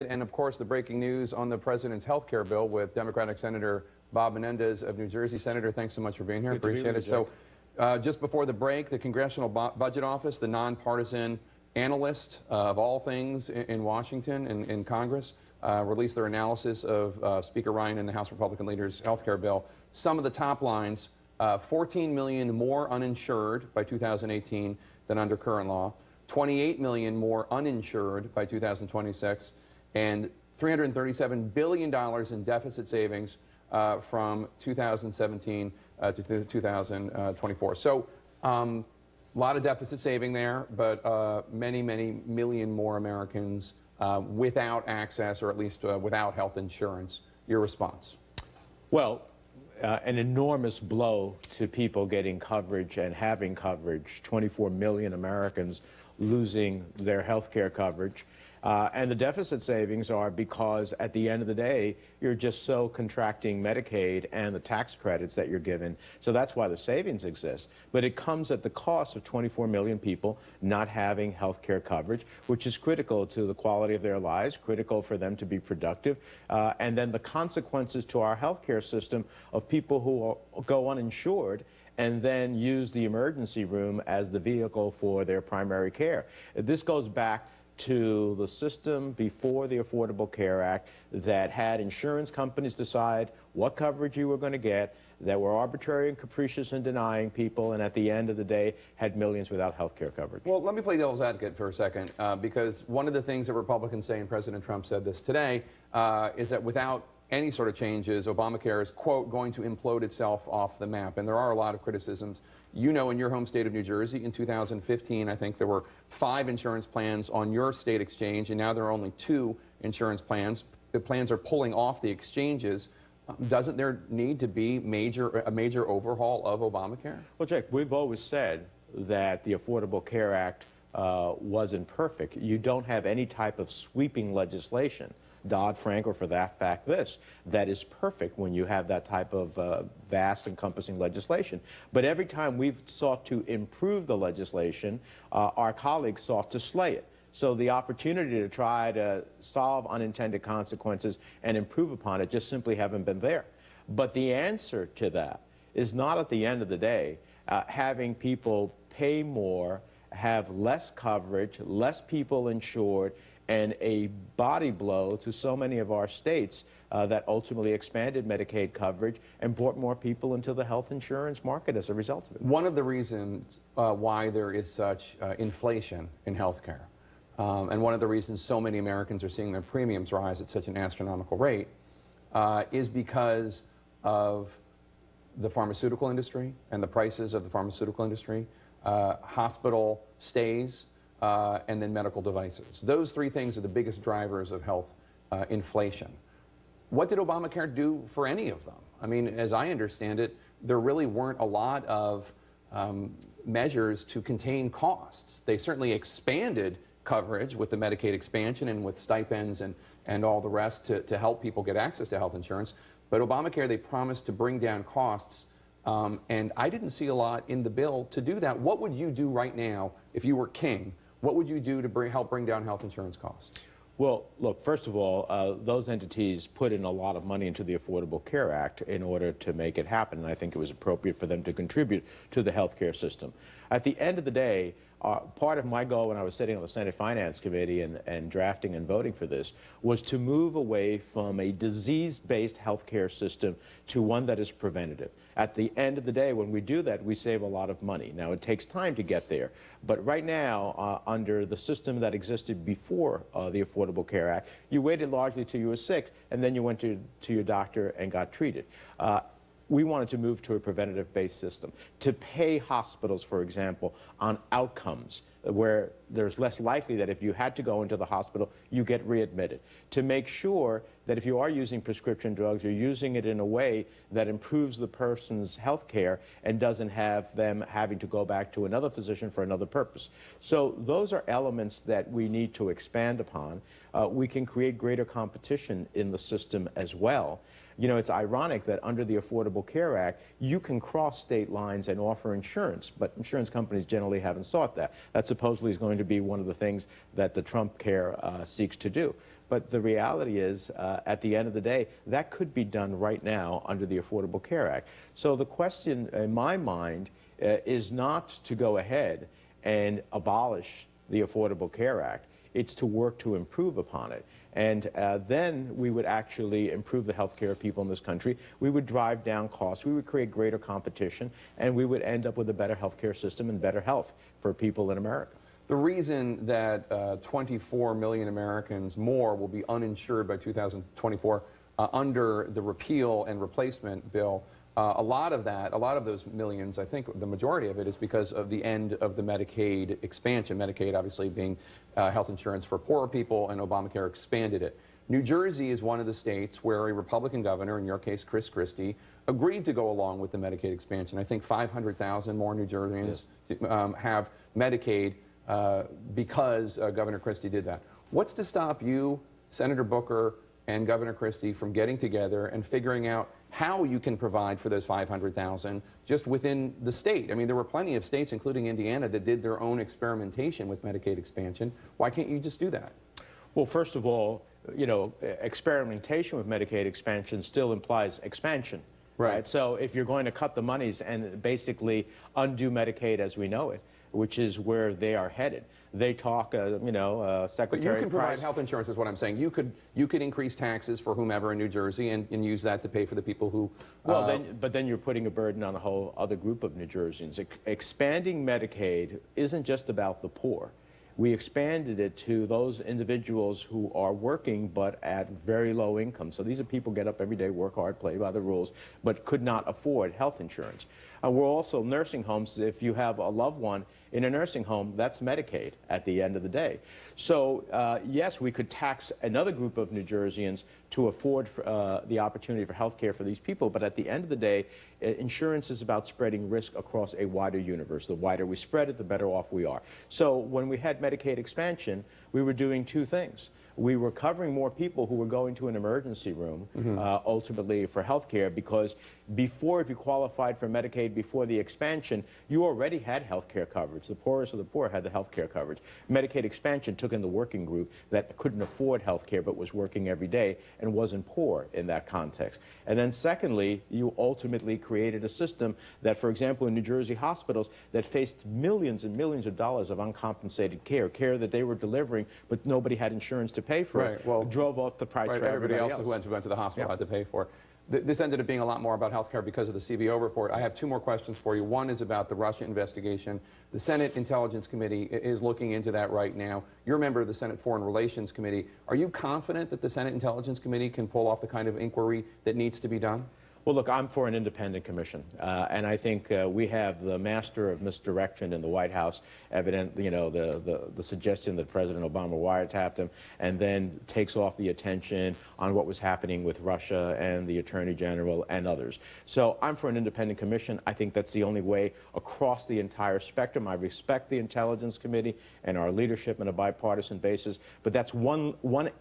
And of course, the breaking news on the president's health care bill with Democratic Senator Bob Menendez of New Jersey. Senator, thanks so much for being here. Appreciate it. So just before the break, the Congressional Budget Office, the nonpartisan analyst of all things in Washington and in Congress, released their analysis of Speaker Ryan and the House Republican leader's health care bill. Some of the top lines, 14 million more uninsured by 2018 than under current law, 28 million more uninsured by 2026, and $337 billion in deficit savings from 2017 to 2024. So a lot of deficit saving there, but many million more Americans without access, or at least without health insurance. Your response? Well, an enormous blow to people getting coverage and having coverage. 24 million Americans losing their health care coverage. And the deficit savings are because at the end of the day, you're just so contracting Medicaid and the tax credits that you're given. So that's why the savings exist. But it comes at the cost of 24 million people not having health care coverage, which is critical to the quality of their lives, critical for them to be productive. And then the consequences to our health care system of people who go uninsured and then use the emergency room as the vehicle for their primary care. This goes back to the system before the Affordable Care Act that had insurance companies decide what coverage you were going to get, that were arbitrary and capricious in denying people, and at the end of the day had millions without health care coverage. Well, let me play devil's advocate for a second, because one of the things that Republicans say, and President Trump said this today, is that without any sort of changes, Obamacare is, quote, going to implode itself off the map. And there are a lot of criticisms. You know, in your home state of New Jersey, in 2015, I think there were 5 insurance plans on your state exchange, and now there are only 2 insurance plans. The plans are pulling off the exchanges. Doesn't there need to be a major overhaul of Obamacare? Well, Jake, we've always said that the Affordable Care Act wasn't perfect. You don't have any type of sweeping legislation, Dodd-Frank, or for that fact this, that is perfect when you have that type of vast encompassing legislation. But every time we've sought to improve the legislation, our colleagues sought to slay it. So the opportunity to try to solve unintended consequences and improve upon it just simply haven't been there. But the answer to that is not, at the end of the day, having people pay more, have less coverage, less people insured, and a body blow to so many of our states that ultimately expanded Medicaid coverage and brought more people into the health insurance market as a result of it. One of the reasons why there is such inflation in health care, and one of the reasons so many Americans are seeing their premiums rise at such an astronomical rate, is because of the pharmaceutical industry and the prices of the pharmaceutical industry, hospital stays, and then medical devices. Those 3 things are the biggest drivers of health inflation. What did Obamacare do for any of them? I mean, as I understand it, there really weren't a lot of measures to contain costs. They certainly expanded coverage with the Medicaid expansion and with stipends and all the rest to help people get access to health insurance. But Obamacare, they promised to bring down costs. And I didn't see a lot in the bill to do that. What would you do right now if you were king? What would you do to help bring down health insurance costs? Well, look, first of all, those entities put in a lot of money into the Affordable Care Act in order to make it happen, and I think it was appropriate for them to contribute to the health care system. At the end of the day, part of my goal when I was sitting on the Senate Finance Committee and drafting and voting for this was to move away from a disease-based health care system to one that is preventative. At the end of the day, when we do that, we save a lot of money. Now, it takes time to get there, but right now, under the system that existed before the Affordable Care Act, you waited largely till you were sick, and then you went to your doctor and got treated. We wanted to move to a preventative-based system, to pay hospitals, for example, on outcomes, where there's less likely that if you had to go into the hospital, you get readmitted. To make sure that if you are using prescription drugs, you're using it in a way that improves the person's health care and doesn't have them having to go back to another physician for another purpose. So those are elements that we need to expand upon. We can create greater competition in the system as well. You know, it's ironic that under the Affordable Care Act, you can cross state lines and offer insurance, but insurance companies generally haven't sought that. That supposedly is going to be one of the things that the Trump care seeks to do. But the reality is, at the end of the day, that could be done right now under the Affordable Care Act. So the question in my mind is not to go ahead and abolish the Affordable Care Act. It's to work to improve upon it. And then we would actually improve the health care of people in this country. We would drive down costs. We would create greater competition. And we would end up with a better health care system and better health for people in America. The reason that 24 million Americans more will be uninsured by 2024 under the repeal and replacement bill, a lot of those millions, I think the majority of it is because of the end of the Medicaid expansion. Medicaid obviously being health insurance for poorer people, and Obamacare expanded it. New Jersey is one of the states where a Republican governor, in your case Chris Christie, agreed to go along with the Medicaid expansion. I think 500,000 more New Jerseyans have Medicaid because Governor Christie did that. What's to stop you, Senator Booker, and Governor Christie from getting together and figuring out how you can provide for those 500,000 just within the state? I mean, there were plenty of states, including Indiana, that did their own experimentation with Medicaid expansion. Why can't you just do that? Well, first of all, you know, experimentation with Medicaid expansion still implies expansion. Right. So if you're going to cut the monies and basically undo Medicaid as we know it, which is where they are headed. They talk, you know, Secretary But you can provide Price. health insurance is what I'm saying. You could increase taxes for whomever in New Jersey and use that to pay for the people who... Well, but then you're putting a burden on a whole other group of New Jerseyans. Expanding Medicaid isn't just about the poor. We expanded it to those individuals who are working but at very low income. So these are people get up every day, work hard, play by the rules, but could not afford health insurance. We're also nursing homes. If you have a loved one in a nursing home, that's Medicaid at the end of the day. So yes, we could tax another group of New Jerseyans to afford the opportunity for health care for these people, but at the end of the day, insurance is about spreading risk across a wider universe. The wider we spread it, the better off we are. So when we had Medicaid expansion, we were doing two things. We were covering more people who were going to an emergency room, ultimately for health care, because before, if you qualified for Medicaid before the expansion, you already had health care coverage. The poorest of the poor had the health care coverage. Medicaid expansion took in the working group that couldn't afford health care but was working every day and wasn't poor in that context. And then secondly, you ultimately created a system that, for example, in New Jersey hospitals that faced millions and millions of dollars of uncompensated care that they were delivering, but nobody had insurance to pay for it. Well, drove up the price for everybody else. Who went to the hospital had to pay for it. This ended up being a lot more about health care because of the CBO report. I have two more questions for you. One is about the Russia investigation. The Senate Intelligence Committee is looking into that right now. You're a member of the Senate Foreign Relations Committee. Are you confident that the Senate Intelligence Committee can pull off the kind of inquiry that needs to be done? Well, look, I'm for an independent commission, and I think we have the master of misdirection in the White House, evidently, you know, the suggestion that President Obama wiretapped him, and then takes off the attention on what was happening with Russia and the Attorney General and others. So I'm for an independent commission. I think that's the only way across the entire spectrum. I respect the Intelligence Committee and our leadership on a bipartisan basis, but that's one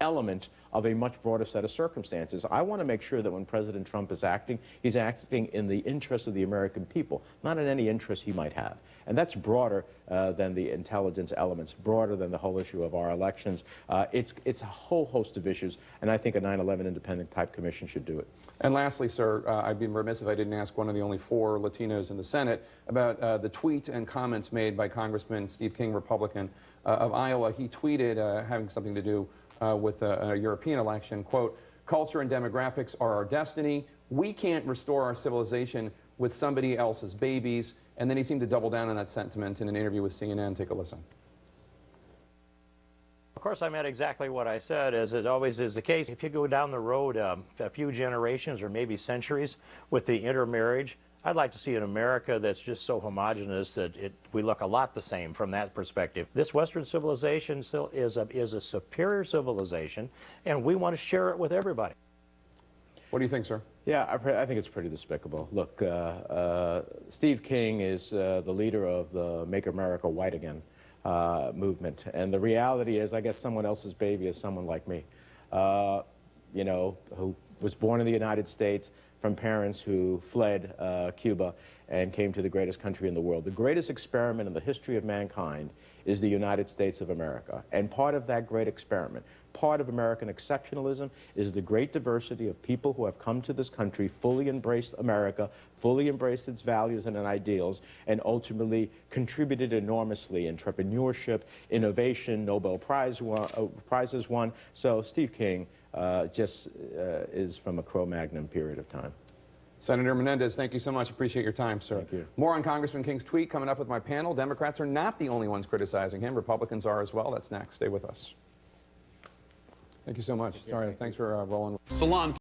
element of a much broader set of circumstances. I want to make sure that when President Trump is acting, he's acting in the interest of the American people, not in any interest he might have. And that's broader than the intelligence elements, broader than the whole issue of our elections. It's a whole host of issues, and I think a 9/11 independent type commission should do it. And lastly, sir, I'd be remiss if I didn't ask one of the only 4 Latinos in the Senate about the tweets and comments made by Congressman Steve King, Republican of Iowa. He tweeted, having something to do with a European election, quote, "Culture and demographics are our destiny. We can't restore our civilization with somebody else's babies." And then he seemed to double down on that sentiment in an interview with CNN. Take a listen. Of course, I meant exactly what I said, as it always is the case. If you go down the road a few generations or maybe centuries with the intermarriage, I'd like to see an America that's just so homogenous that we look a lot the same from that perspective. This Western civilization still is a superior civilization, and we want to share it with everybody. What do you think, sir? Yeah, I think it's pretty despicable. Look, Steve King is the leader of the Make America White Again movement. And the reality is, I guess someone else's baby is someone like me, you know, who was born in the United States, from parents who fled Cuba and came to the greatest country in the world. The greatest experiment in the history of mankind is the United States of America. And part of that great experiment, part of American exceptionalism, is the great diversity of people who have come to this country, fully embraced America, fully embraced its values and ideals, and ultimately contributed enormously. Entrepreneurship, innovation, Nobel Prizes won. So Steve King is from a Cro-Magnon period of time. Senator Menendez, thank you so much. Appreciate your time, sir. Thank you. More on Congressman King's tweet coming up with my panel. Democrats are not the only ones criticizing him. Republicans are as well. That's next. Stay with us. Thank you so much. Sorry, thanks for rolling. Salon